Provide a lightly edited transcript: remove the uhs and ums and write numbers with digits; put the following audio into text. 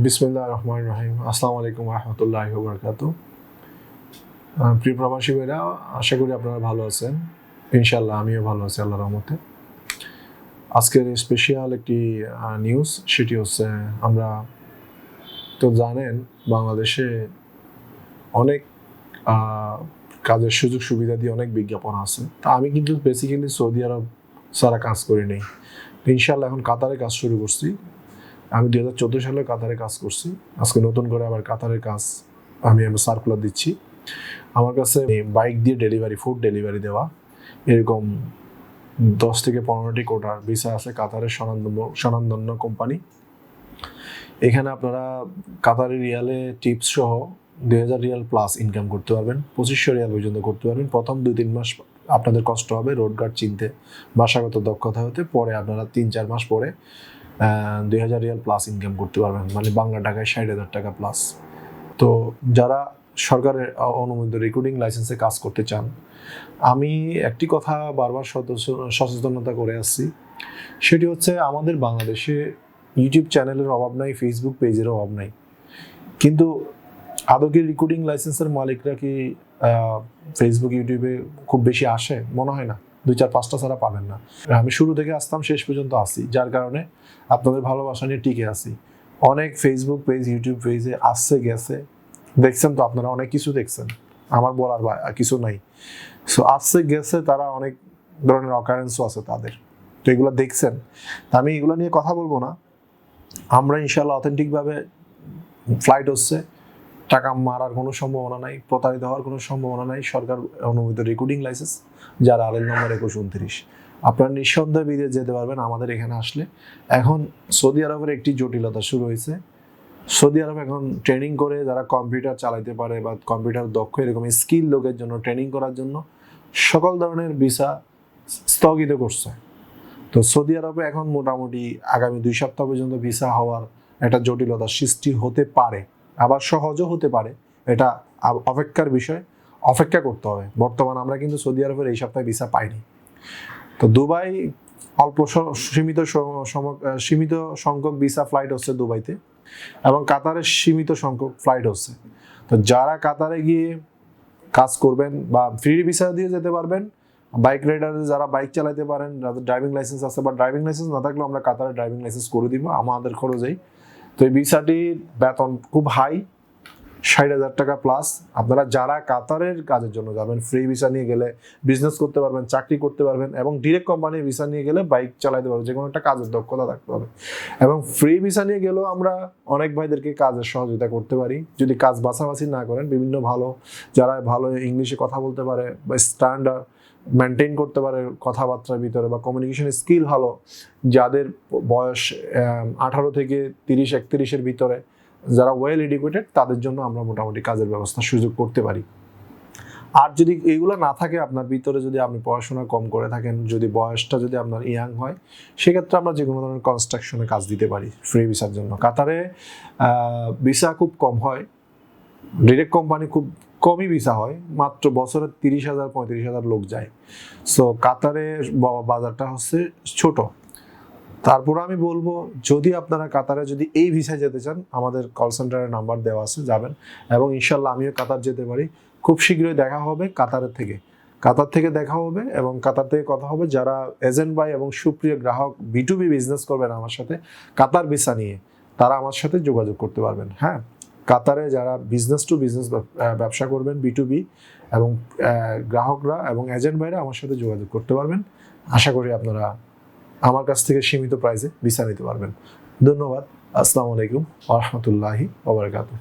বিসমিল্লাহির রহমানির রহিম। আসসালামু আলাইকুম ওয়া রাহমাতুল্লাহি ওয়া বারাকাতুহু। প্রিয় প্রবাসী ভাইরা, আশা করি আপনারা ভালো আছেন। ইনশাআল্লাহ আমিও ভালো আছি আল্লাহর রহমতে। আজকের স্পেশাল একটি নিউজ, সেটি হচ্ছে আমরা তো জানেন বাংলাদেশে অনেক কাজের সুযোগ সুবিধা দিয়ে অনেক বিজ্ঞাপন আছে। তা আমি কিন্তু বেসিক্যালি সৌদি আরব ছাড়া কাজ করি নাই। ইনশাআল্লাহ এখন কাতারে কাজ শুরু করছি। আমি 2014 সালে কাতারে কাজ করছি। আজকে নতুন করে আবার কাতারের কাজ আমি সার্কুলার দিচ্ছি। আমার কাছে বাইক দিয়ে ডেলিভারি, ফুড ডেলিভারি দেওয়া এরকম 10 থেকে 15টি কোটার ভিসা আছে কাতারের স্বনামধন্য কোম্পানি। এখানে আপনারা কাতারি রিয়ালে টিপস সহ 2000 রিয়াল প্লাস ইনকাম করতে পারবেন, 2500 রিয়াল পর্যন্ত করতে পারবেন। প্রথম 2-3 মাস আপনাদের কষ্ট হবে রোড গার্ড চিনতে, ভাষাগত দক্ষতা হতে। পরে আপনারা 3-4 মাস পরে 2000 রিয়াল প্লাস ইনকাম করতে পারবেন, মানে বাংলা টাকায় 60,000 টাকা প্লাস। তো যারা সরকারের অনুমোদিত রিক্রুটিং লাইসেন্সে কাজ করতে চান, আমি একটি কথা বারবার সচেতনতা করে আসছি, সেটি হচ্ছে আমাদের বাংলাদেশে ইউটিউব চ্যানেলের অভাব নাই, ফেসবুক পেজের অভাব নাই, কিন্তু আদৌ কি রিক্রুটিং লাইসেন্সের মালিকরা কি ফেসবুক ইউটিউবে খুব বেশি আসে? মনে হয় না। 2-4-5টা ছাড়া পাবেন না। আমি শুরু থেকে আসতাম, শেষ পর্যন্ত আসি, যার কারণে আপনাদের ভালোবাসা নিয়ে টিকে আছি। অনেক ফেসবুক পেজ, ইউটিউব পেজে আসছে গেছে, দেখছেন তো আপনারা, অনেক কিছু দেখছেন, আমার বলার কিছু নাই। সো আসছে গেছে, তারা অনেক ধরনের অকারেন্সও আছে তাদের, তো এগুলো দেখছেন। আমি এগুলো নিয়ে কথা বলবো না। আমরা ইনশাল্লাহ অথেন্টিকভাবে ফ্লাইট হচ্ছে, টাকা মারার কোনো সম্ভাবনা নাই, প্রতারিত হওয়ার কোনো সম্ভাবনা নাই। সরকার অনুমোদিত রিক্রুটিং লাইসেন্স, যার আরএল নম্বর 2129। আপনারা নিঃসন্দেহে বিদেশ যেতে পারবেন আমাদের এখানে আসলে। এখন সৌদি আরবের একটি জটিলতা শুরু হয়েছে। সৌদি আরব এখন ট্রেনিং করে যারা কম্পিউটার চালাইতে পারে বা কম্পিউটার দক্ষ, এরকম স্কিল লোকের জন্য ট্রেনিং করার জন্য সকল ধরনের ভিসা স্থগিত করছে। তো সৌদি আরবে এখন মোটামুটি আগামী 2 সপ্তাহ পর্যন্ত ভিসা হওয়ার একটা জটিলতা সৃষ্টি হতে পারে, আবার সহজও হতে পারে। এটা অপেক্ষার বিষয়, অপেক্ষা করতে হবে। বর্তমান আমরা কিন্তু সৌদি আরবের এই সপ্তাহে ভিসা পাইনি। তো দুবাই অল্প সীমিত সংখ্যক ভিসা ফ্লাইট হচ্ছে দুবাইতে, এবং কাতারের সীমিত সংখ্যক ফ্লাইট হচ্ছে। তো যারা কাতারে গিয়ে কাজ করবেন বা ফ্রি ভিসা দিয়ে যেতে পারবেন, বাইক রাইডার যারা বাইক চালাতে পারেন, যাদের ড্রাইভিং লাইসেন্স আছে, বা ড্রাইভিং লাইসেন্স না থাকলেও আমরা কাতারে ড্রাইভিং লাইসেন্স করে দিব আমাদের খরচেই। তো এই ভিসাটির বেতন খুব হাই, 60,000 টাকা প্লাস। আপনারা যারা কাতারের কাজের জন্য যাবেন, ফ্রি ভিসা নিয়ে গেলে বিজনেস করতে পারবেন, চাকরি করতে পারবেন, এবং ডিরেক্ট কোম্পানির ভিসা নিয়ে গেলে বাইক চালাতে পারবেন, যে কোনো একটা কাজের দক্ষতা থাকতে হবে। এবং ফ্রি ভিসা নিয়ে গেলেও আমরা অনেক ভাইদেরকে কাজের সহযোগিতা করতে পারি, যদি কাজ বাছাবাছি না করেন। বিভিন্ন যারা ভালো ইংলিশে কথা বলতে পারে বা স্ট্যান্ডার্ড মেনটেন করতে পারে কথাবার্তার ভিতরে, বা কমিউনিকেশন স্কিল ভালো, যাদের বয়স 18 থেকে 30-31-এর ভিতরে, যারা ওয়েল এডুকেটেড, তাদের জন্য আমরা মোটামুটি কাজের ব্যবস্থা সুযোগ করতে পারি। আর যদি এইগুলো না থাকে আপনার ভিতরে, যদি আপনি পড়াশোনা কম করে থাকেন, যদি বয়সটা যদি আপনার ইয়াং হয়, সেক্ষেত্রে আমরা যে কোনো ধরনের কনস্ট্রাকশনে কাজ দিতে পারি ফ্রি ভিসার জন্য। কাতারে ভিসা খুব কম হয়, ডিরেক্ট কোম্পানি খুব কমই ভিসা হয়, মাত্র বছরে 30,000-35,000 লোক যায়। সো কাতারের বাজারটা হচ্ছে ছোট। তারপর আমি বলবো, যদি আপনারা কাতারে যদি এই ভিসায় যেতে চান, আমাদের কল সেন্টারের নাম্বার দেওয়া আছে, যাবেন। এবং ইনশাল্লাহ আমিও কাতার যেতে পারি। খুব শীঘ্রই দেখা হবে কাতার থেকে দেখা হবে, এবং কাতার থেকে কথা হবে। যারা এজেন্ট ভাই এবং সুপ্রিয় গ্রাহক B2B বিজনেস করবেন আমার সাথে কাতার ভিসা নিয়ে, তারা আমার সাথে যোগাযোগ করতে পারবেন। হ্যাঁ, কাতারে যারা বিজনেস টু বিজনেস ব্যবসা করবেন B2B, এবং গ্রাহকরা এবং এজেন্ট ভাইরা আমার সাথে যোগাযোগ করতে পারবেন। আশা করি আপনারা আমার কাছ থেকে সীমিত প্রাইসে ভিসা নিতে পারবেন। ধন্যবাদ। আসসালামু আলাইকুম ওয়া রাহমাতুল্লাহি ওয়া বারাকাতুহু।